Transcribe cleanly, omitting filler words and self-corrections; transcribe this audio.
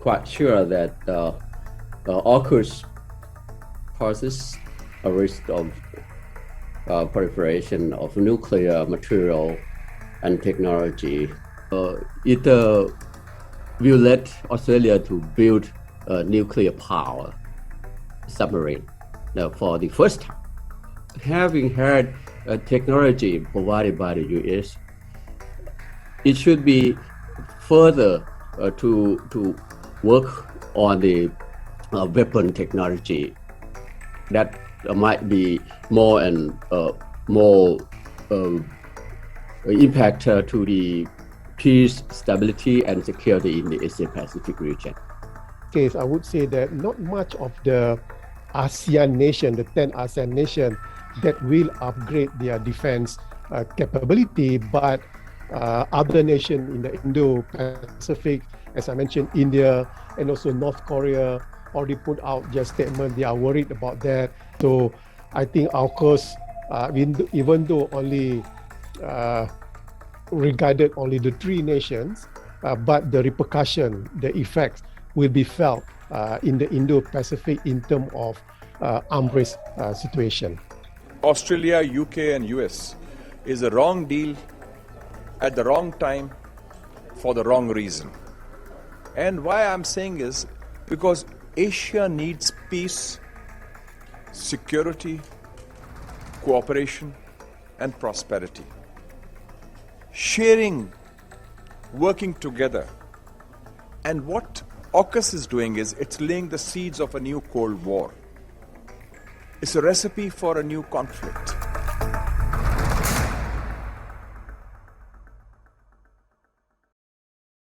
quite sure that AUKUS poses a risk of proliferation of nuclear material and technology. It will let Australia to build a nuclear power submarine for the first time. Having had technology provided by the US, it should be further to work on the weapon technology that might be more and more impact to the peace, stability, and security in the Asia-Pacific region. I would say that not much of the ASEAN nation, the 10 ASEAN nations, that will upgrade their defense capability, but other nations in the Indo-Pacific, as I mentioned, India and also North Korea already put out their statement. They are worried about that. So I think AUKUS, even though only regarded only the 3 nations, but the repercussion, the effects will be felt in the Indo-Pacific in terms of arms race situation. Australia, UK and US is a wrong deal at the wrong time for the wrong reason. And why I'm saying is because Asia needs peace, security, cooperation and prosperity. Sharing, working together. And what AUKUS is doing is it's laying the seeds of a new Cold War. It's a recipe for a new conflict.